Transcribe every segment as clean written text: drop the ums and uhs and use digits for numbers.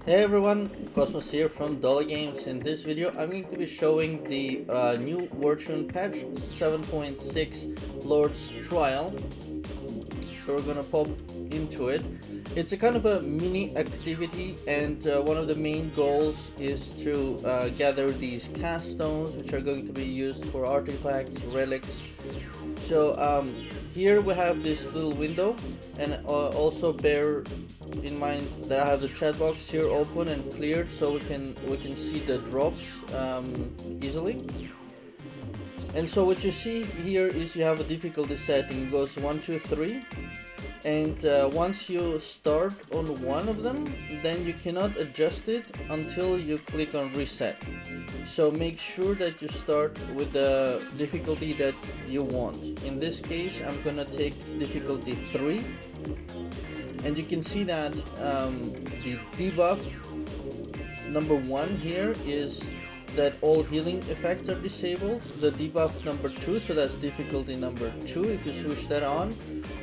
Hey everyone, Cosmos here from Dollar Games. In this video, I'm going to be showing the new Wartune patch 7.6 Lord's Trial. So we're gonna pop into it. It's a kind of a mini activity, and one of the main goals is to gather these cast stones, which are going to be used for artifacts, relics. So here we have this little window, and also bear in mind that I have the chat box here open and cleared, so we can see the drops easily. And so what you see here is you have a difficulty setting. It goes 1, 2, 3, and once you start on one of them, then you cannot adjust it until you click on reset. So make sure that you start with the difficulty that you want. In this case, I'm gonna take difficulty 3, and you can see that the debuff number 1 here is that all healing effects are disabled. The debuff number 2, so that's difficulty number 2, if you switch that on,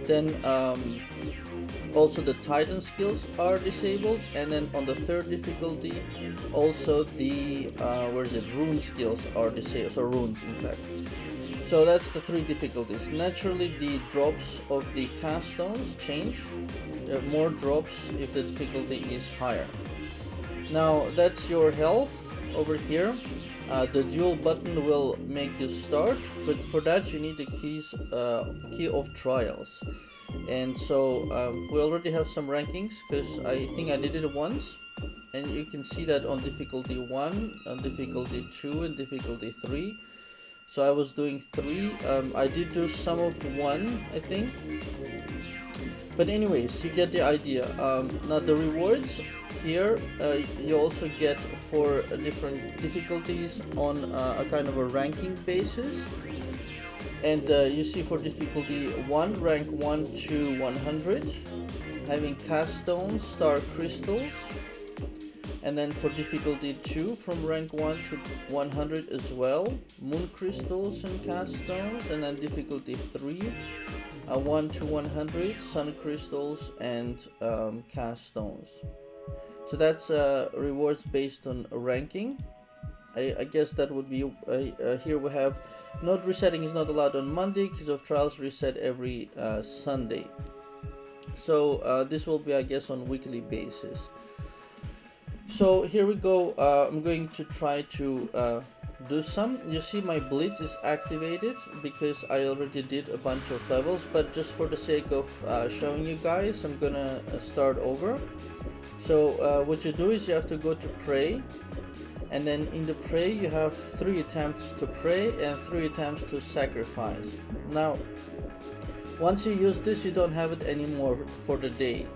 then also the Titan skills are disabled, and then on the 3rd difficulty also the rune skills are disabled, so runes in fact. So that's the 3 difficulties. Naturally the drops of the cast stones change. There are more drops if the difficulty is higher. Now that's your health over here. The dual button will make you start, but for that you need the key of trials. And so we already have some rankings, because I think I did it once, and you can see that on difficulty 1, on difficulty 2, and difficulty 3. So I was doing 3. I did do some of 1, I think. But anyways, you get the idea. Now the rewards here, you also get for different difficulties on a kind of a ranking basis. And you see for difficulty 1, rank 1 to 100, having cast stones, star crystals. And then for difficulty 2, from rank 1 to 100 as well, moon crystals and cast stones. And then difficulty 3, 1 to 100, sun crystals and cast stones. So that's rewards based on ranking. I guess that would be here we have node resetting is not allowed on Monday, keys of trials reset every Sunday. So this will be, I guess, on weekly basis. So here we go. I'm going to try to do some. You see my blitz is activated because I already did a bunch of levels, but just for the sake of showing you guys, I'm gonna start over. So what you do is you have to go to pray, and then in the pray you have 3 attempts to pray and 3 attempts to sacrifice. Now once you use this, you don't have it anymore for the day,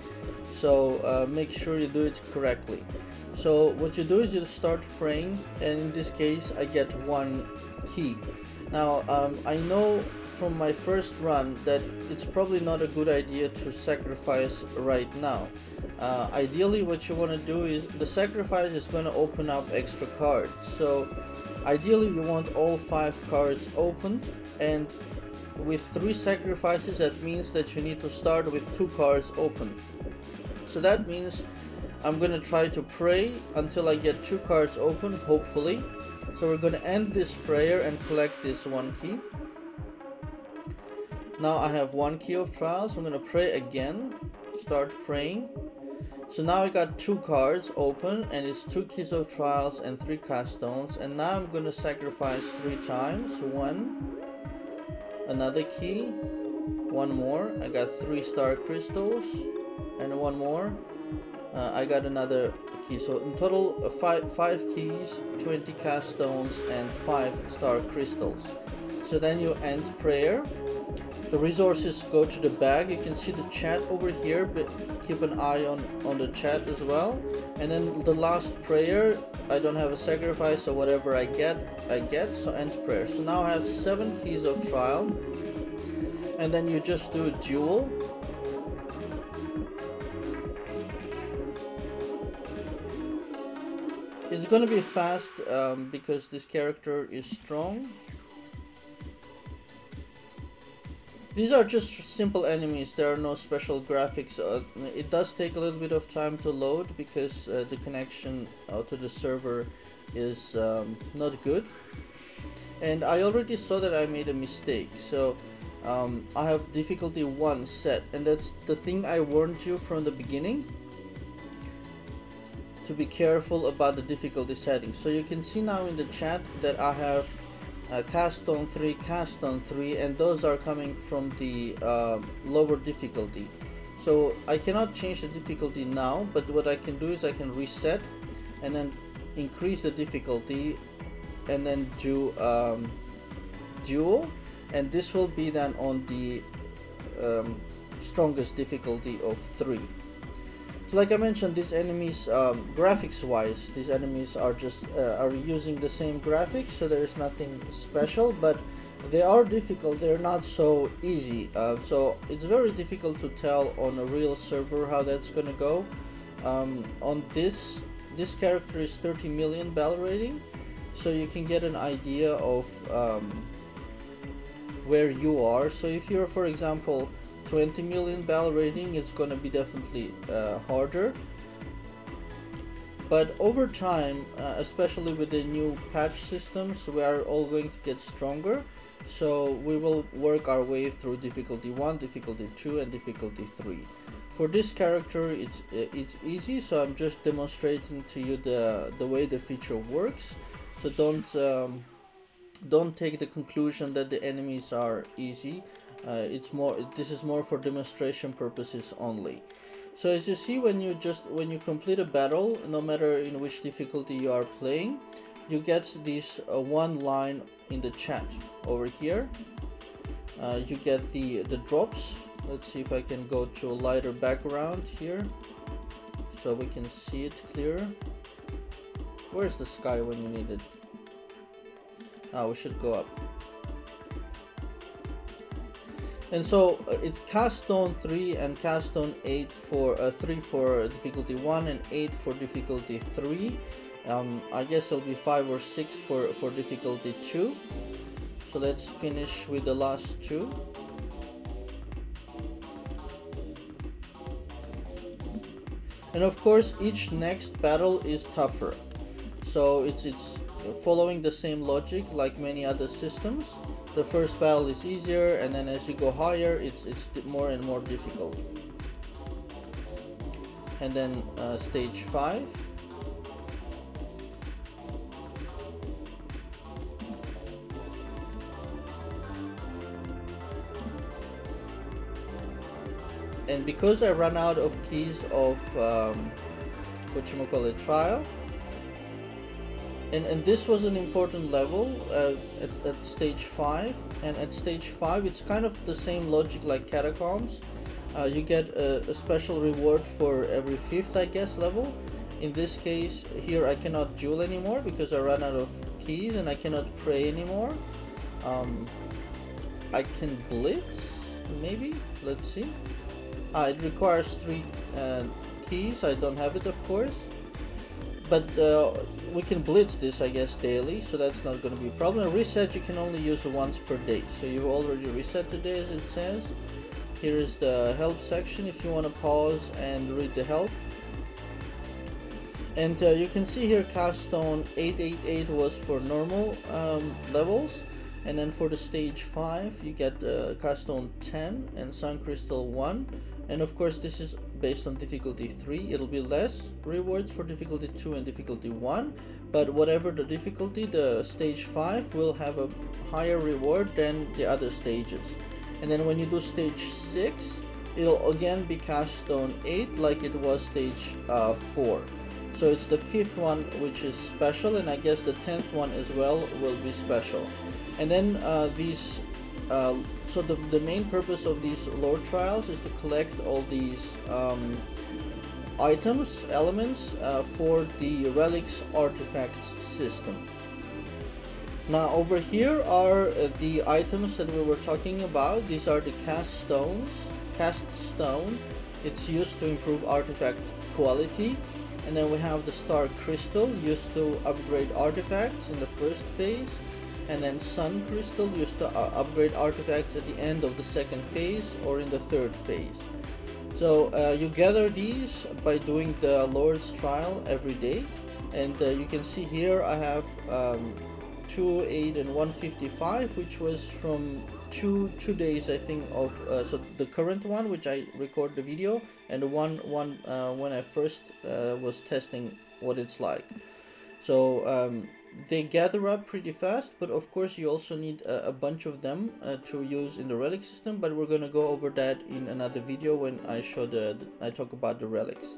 so make sure you do it correctly. So what you do is you start praying, and in this case I get 1 key. Now I know from my first run that it's probably not a good idea to sacrifice right now. Ideally what you want to do is, the sacrifice is going to open up extra cards, so ideally you want all 5 cards opened, and with 3 sacrifices that means that you need to start with 2 cards open. So that means I'm gonna try to pray until I get 2 cards open, hopefully. So we're gonna end this prayer and collect this 1 key. Now I have 1 key of trials. I'm gonna pray again, start praying. So now I got 2 cards open, and it's 2 keys of trials and 3 cast stones. And now I'm gonna sacrifice 3 times. 1, another key, 1 more. I got 3 star crystals, and 1 more. I got another key. So in total 5 keys, 20 cast stones and 5 star crystals. So then you end prayer. The resources go to the bag. You can see the chat over here, but keep an eye on the chat as well. And then the last prayer, I don't have a sacrifice, so whatever I get, so end prayer. So now I have 7 keys of trial, and then you just do a duel. It's gonna be fast because this character is strong. These are just simple enemies, there are no special graphics. It does take a little bit of time to load because the connection to the server is not good. And I already saw that I made a mistake, so I have difficulty 1 set, and that's the thing I warned you from the beginning, to be careful about the difficulty settings. So you can see now in the chat that I have cast on 3, and those are coming from the lower difficulty. So I cannot change the difficulty now, but what I can do is I can reset and then increase the difficulty and then do dual, and this will be then on the strongest difficulty of 3. So like I mentioned, these enemies, graphics wise, these enemies are just are using the same graphics, so there is nothing special, but they are difficult, they're not so easy. So it's very difficult to tell on a real server how that's gonna go. On this character is 30 million battle rating, so you can get an idea of where you are. So if you're, for example, 20 million battle rating, it's gonna be definitely harder. But over time, especially with the new patch systems, we are all going to get stronger. So we will work our way through difficulty 1, difficulty 2, and difficulty 3. For this character, it's easy, so I'm just demonstrating to you the way the feature works. So don't take the conclusion that the enemies are easy. This is more for demonstration purposes only. So as you see, when you complete a battle, no matter in which difficulty you are playing, you get this one line in the chat over here. You get the drops. Let's see if I can go to a lighter background here so we can see it clearer. Where's the sky when you need it? We should go up. And so it's cast on 3 and cast on 8 for 3 for difficulty 1 and 8 for difficulty 3. I guess it'll be 5 or 6 for difficulty 2. So let's finish with the last 2. And of course, each next battle is tougher. So it's following the same logic like many other systems. The first battle is easier, and then as you go higher, it's more and more difficult. And then stage 5. And because I ran out of keys of trial, and this was an important level at stage 5, and at stage 5 it's kind of the same logic like Catacombs. You get a special reward for every 5th, I guess, level. In this case here I cannot duel anymore because I ran out of keys, and I cannot pray anymore. I can blitz, maybe, let's see. It requires 3 keys. I don't have it, of course, but we can blitz this, I guess, daily, so that's not going to be a problem. Reset you can only use once per day, so you've already reset today, as it says. Here is the help section if you want to pause and read the help. And you can see here cast on 888 was for normal levels, and then for the stage 5 you get cast on 10 and sun crystal 1, and of course this is based on difficulty 3. It'll be less rewards for difficulty 2 and difficulty 1, but whatever the difficulty, the stage 5 will have a higher reward than the other stages. And then when you do stage 6, it'll again be cast on 8 like it was stage 4. So it's the 5th one which is special, and I guess the 10th one as well will be special. And then so the main purpose of these lore trials is to collect all these items, elements for the relics artifacts system. Now over here are the items that we were talking about. These are the cast stones. Cast stone, it's used to improve artifact quality. And then we have the star crystal, used to upgrade artifacts in the first phase. and then sun crystal used to upgrade artifacts at the end of the second phase or in the third phase. So you gather these by doing the Lord's Trial every day, and you can see here I have 2, 8, and 155, which was from two days I think of so the current one which I record the video, and the one when I first was testing what it's like. So they gather up pretty fast, but of course you also need a bunch of them to use in the relic system, but we're gonna go over that in another video when I show I talk about the relics.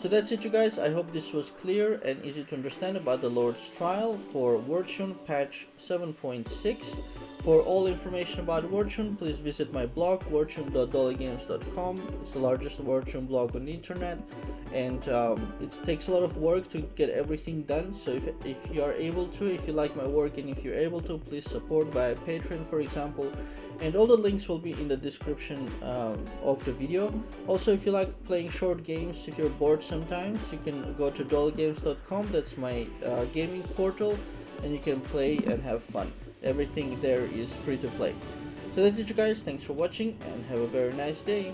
So that's it, you guys. I hope this was clear and easy to understand about the Lord's Trial for Wartune patch 7.6. For all information about Wartune, please visit my blog, wartune.dollygames.com. It's the largest Wartune blog on the internet, and it takes a lot of work to get everything done. So if you are able to, if you like my work and if you're able to, please support via Patreon, for example. And all the links will be in the description of the video. Also, if you like playing short games, if you're bored sometimes, you can go to dollygames.com. That's my gaming portal, and you can play and have fun. Everything there is free to play. So that's it, you guys. Thanks for watching and have a very nice day.